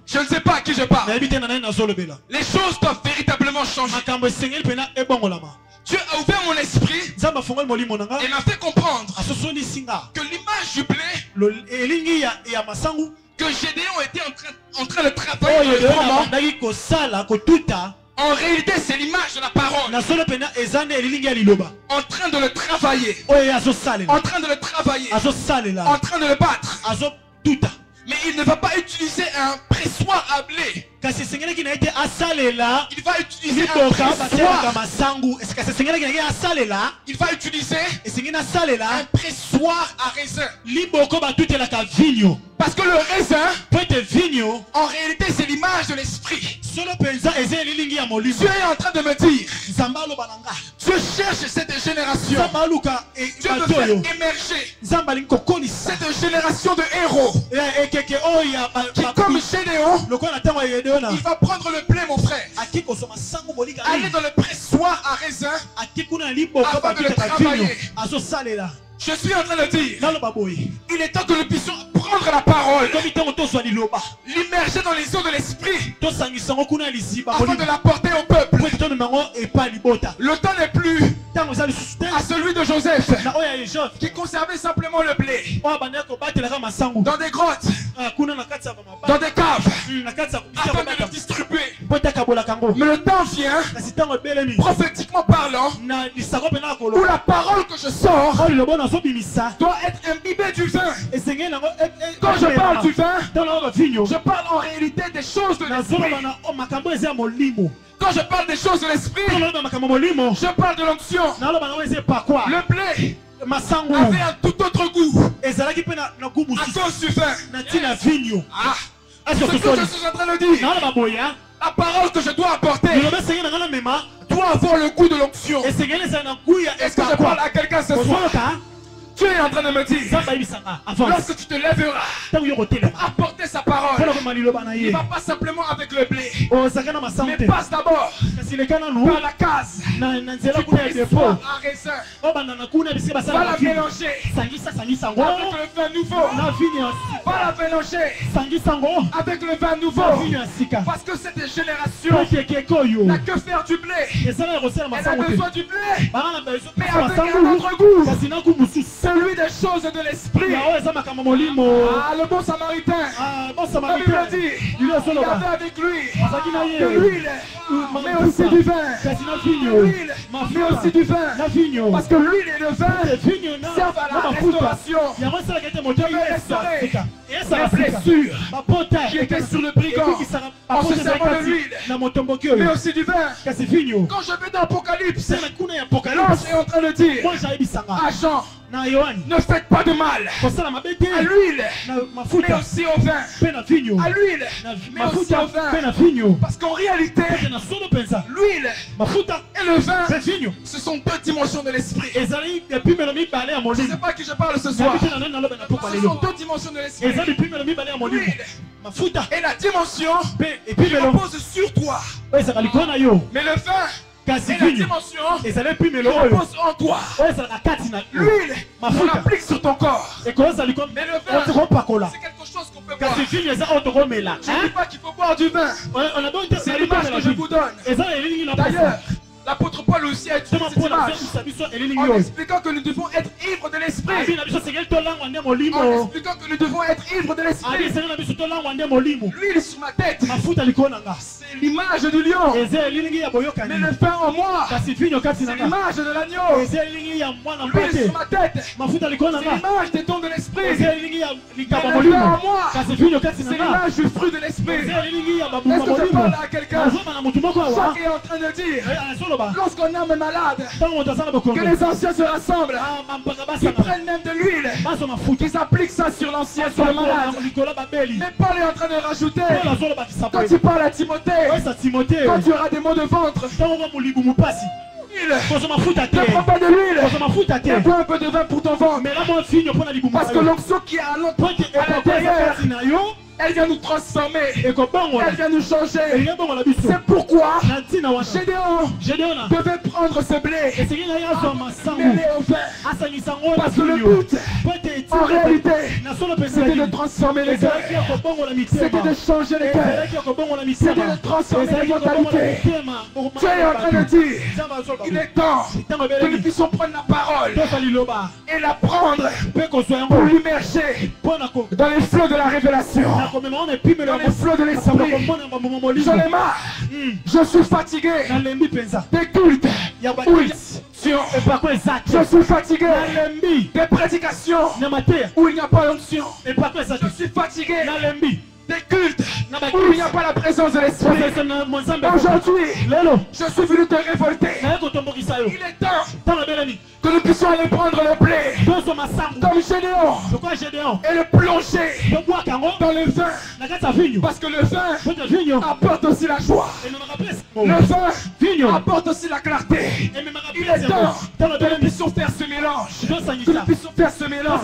Je ne sais pas à qui je parle. Les choses doivent véritablement changer. Dieu a ouvert mon esprit et m'a fait comprendre que l'image du blé que Gédéon était en train de travailler en réalité c'est l'image de la parole. En train de le travailler. En train de le travailler. En train de le battre. Mais il ne va pas utiliser un pressoir à blé. Il va utiliser un pressoir. Il va utiliser un pressoir à raisin. Parce que le raisin, en réalité, c'est l'image de l'esprit. Dieu est en train de me dire, Dieu cherche cette génération. Dieu veut faire émerger cette génération de héros. Qui, comme Gédéon, il va prendre le blé, mon frère. Aller dans le pressoir à raisin afin de le travailler. Je suis en train de dire, il est temps que nous puissions prendre la parole, l'immerger dans les eaux de l'esprit, afin de la porter au peuple. Le temps n'est plus à celui de Joseph, qui conservait simplement le blé dans des grottes, dans des caves, afin de le distribuer. Mais le temps vient, prophétiquement parlant, où la parole que je sors doit être imbibée du vin. Quand je parle du vin, je parle en réalité des choses de l'esprit. Quand je parle des choses de l'esprit, je parle de l'onction. Le blé avait un tout autre goût à cause du vin. Ce que je suis en train de dire, la parole que je dois apporter doit avoir le goût de l'onction. Est-ce que je parle à quelqu'un ce soir? Tu es en train de me dire, lorsque tu te lèveras pour apporter sa parole, il ne va pas simplement avec le blé, mais passe d'abord par la case du pressoir à raisin. Va la mélanger avec le vin nouveau. Va la mélanger avec le vin nouveau. Parce que cette génération n'a que faire du blé. Elle a besoin du blé, mais avec un autre goût, celui des choses de l'esprit. Ah, le bon samaritain, la Bible dit, il avait avec lui de l'huile, mais aussi du vin. L'huile, mais aussi du vin. Parce que l'huile et le vin servent à la restauration. Je vais restaurer les blessures qui étaient sur le brigand en se servant de l'huile, mais aussi du vin. Quand je vais dans l'Apocalypse, l'ange est en train de dire à Jean, ne faites pas de mal à l'huile, mais aussi au vin. À l'huile, mais aussi au vin. Parce qu'en réalité, l'huile et le vin, ce sont deux dimensions de l'esprit. Je ne sais pas à qui je parle ce soir. Ce sont deux dimensions de l'esprit. L'huile et la dimension qui repose sur toi. Mais le vin et la dimension qui repose en toi. L'huile, on l'applique sur ton corps. Mais le vin, c'est quelque chose qu'on peut boire. Je ne dis pas qu'il faut boire du vin. C'est l'image que je vous donne. D'ailleurs, l'apôtre Paul aussi a utilisé cette image en expliquant que nous devons être ivres de l'esprit. En expliquant que nous devons être ivres de l'esprit. L'huile sur ma tête, c'est l'image du lion. Mais le pain en moi, c'est l'image de l'agneau. L'huile sur ma tête, c'est l'image des dons de l'esprit. Mais le pain en moi, c'est l'image du fruit de l'esprit. Est-ce que je parle à quelqu'un? Jacques est en train de dire, lorsqu'un homme est malade, que les anciens se rassemblent, qu'ils prennent même de l'huile, qu'ils appliquent ça sur l'ancien, sur le malade. Mais Paul est en train de rajouter, quand tu parles à Timothée, quand tu auras des maux de ventre, ne prends pas de l'huile, mais bois un peu de vin pour ton ventre. Parce que l'onction qui est à l'intérieur, elle vient nous transformer, elle vient nous changer. C'est pourquoi Gédéon devait prendre ce blé et mêler au vin. Parce que le but, en réalité, c'était de transformer les cœurs, c'était de changer les cœurs, c'était de transformer les mentalités. Tu es en train de dire, il est temps que nous puissions prendre la parole et la prendre pour l'immerger dans les flots de la révélation, dans les flots de l'esprit. J'en ai marre. Je suis fatigué des cultes. Je suis fatigué des prédications où il n'y a pas d'onction. Je suis fatigué des cultes où il n'y a pas la présence de l'esprit. Aujourd'hui, je suis venu te révolter. Il est temps que nous puissions aller prendre le blé comme Gédéon et le plonger dans le vin, parce que le vin apporte aussi la joie. Le vin apporte aussi la clarté. Il est temps que nous puissions faire ce mélange, que nous puissions faire ce mélange,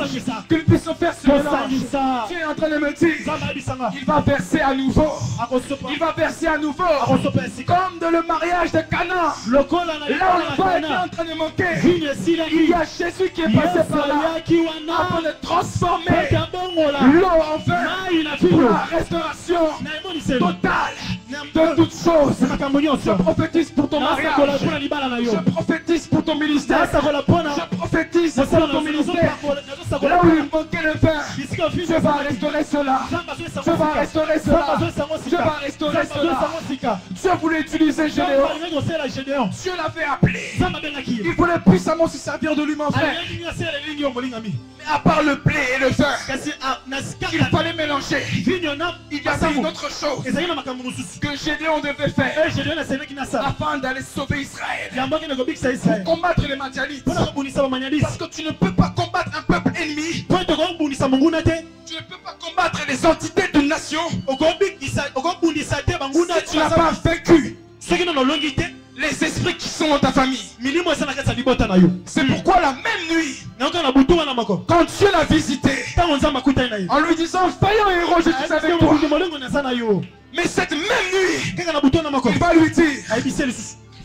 que nous puissions faire ce mélange. Tu es en train de me dire, il va verser à nouveau, il va verser à nouveau, comme dans le mariage de Cana, là où le pain était en train de manquer. Il y a Jésus qui est passé par là afin de transformer l'eau en vin pour la restauration totale de toutes choses. Je prophétise pour ton mariage, je prophétise pour ton ministère, je prophétise pour ton ministère. Là où il manquait le vin, je vais restaurer cela, je vais restaurer cela, je vais restaurer cela. Dieu voulait utiliser Gédéon, Dieu l'avait appelé, il voulait puissamment se servir de lui, mon frère. Mais à part le blé et le vin, il fallait mélanger. Il y avait une autre chose que Gédéon devait faire afin d'aller sauver Israël, pour combattre les Madianites. Parce que tu ne peux pas combattre un peuple ennemi, tu ne peux pas combattre les entités d'une nation si tu n'as pas vaincu les esprits qui sont dans ta famille. C'est pourquoi la même nuit, quand Dieu l'a visité, en lui disant vaillant héros, je suis avec toi, mais cette même nuit, il va lui dire,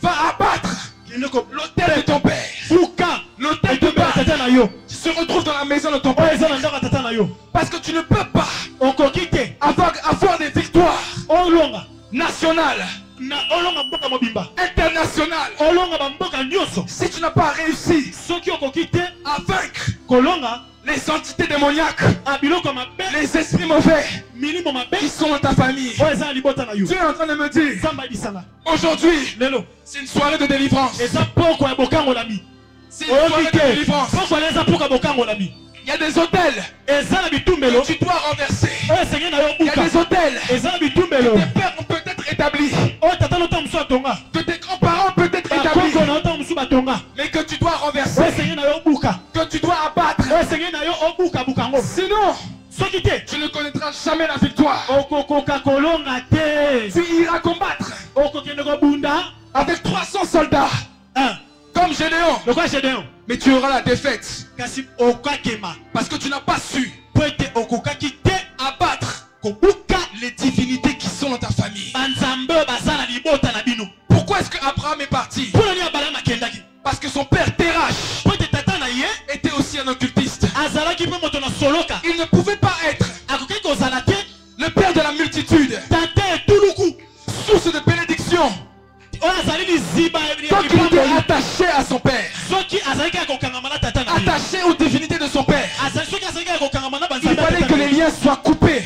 va abattre l'autel de ton père. L'autel de père qui se retrouve dans la maison de ton père. Parce que tu ne peux pas avoir des victoires nationales, internationales, si tu n'as pas réussi à vaincre les entités démoniaques, les esprits mauvais qui sont dans ta famille. Dieu est en train de me dire, aujourd'hui, c'est une soirée de délivrance. C'est une soirée de délivrance. Il y a des hôtels que tu dois renverser. Il y a des hôtels que tes pères ont peut-être établis, que tes grands-parents ont peut-être établis, mais que tu dois renverser, que tu dois abattre. Sinon, tu ne connaîtras jamais la victoire. Tu iras combattre avec 300 soldats, comme Gédéon, mais tu auras la défaite parce que tu n'as pas su abattre les divinités qui sont dans ta famille. Pourquoi est-ce que Abraham est parti? Parce que son père Terach était aussi un occultiste. Il ne pouvait pas être le père de la multitude, source de bénédiction, donc il était attaché à son père, attaché aux divinités de son père. Il fallait que les liens soient coupés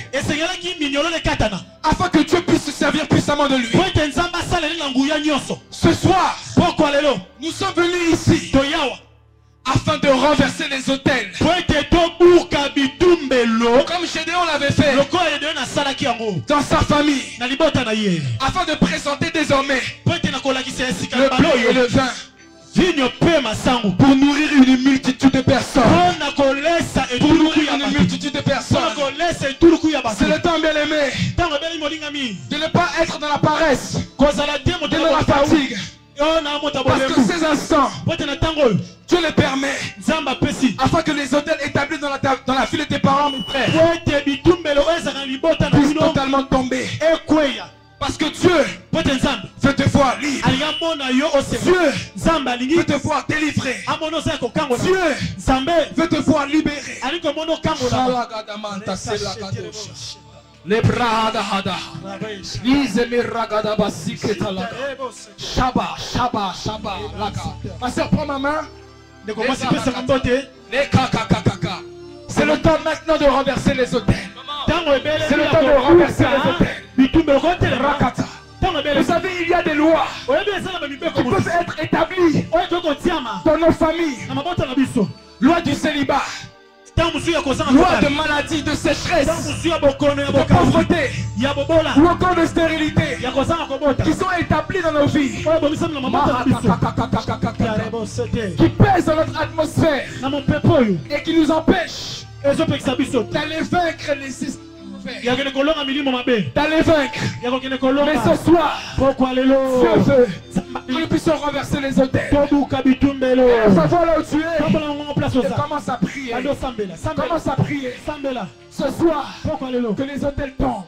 afin que Dieu puisse se servir puissamment de lui. Ce soir, nous sommes venus ici afin de renverser les autels, comme Gédéon l'avait fait dans sa famille, afin de présenter désormais le blé et le vin pour nourrir une multitude de personnes. Pour nourrir une multitude de personnes. C'est le temps, bien aimé, de ne pas être dans la paresse, de dans la fatigue. Parce que ces instants, Dieu les permet afin que les hôtels établis dans la ville de tes parents, mes frères, puissent totalement tomber. Parce que Dieu veut te voir libre. Dieu veut te voir délivré. Dieu veut te voir libéré. Les brada hada, lise miragada basiketa laga, shaba shaba shaba laga. Ma soeur, prends ma main. C'est le temps maintenant de renverser les hôtels. C'est le temps de renverser les hôtels. Rakata. Vous savez, il y a des lois qui peuvent être établies dans nos familles. Loi du célibat. loi de maladie, de sécheresse, de pauvreté, ou encore de stérilité, qui sont établis dans nos vies, qui pèsent dans notre atmosphère et qui nous empêchent d'aller vaincre les systèmes. D'aller vaincre. Mais ce soir, Dieu veut que nous puissions renverser les hôtels. Savoir là où tu es. Et commence à prier. Commence à prier. Ce soir, que les hôtels tombent.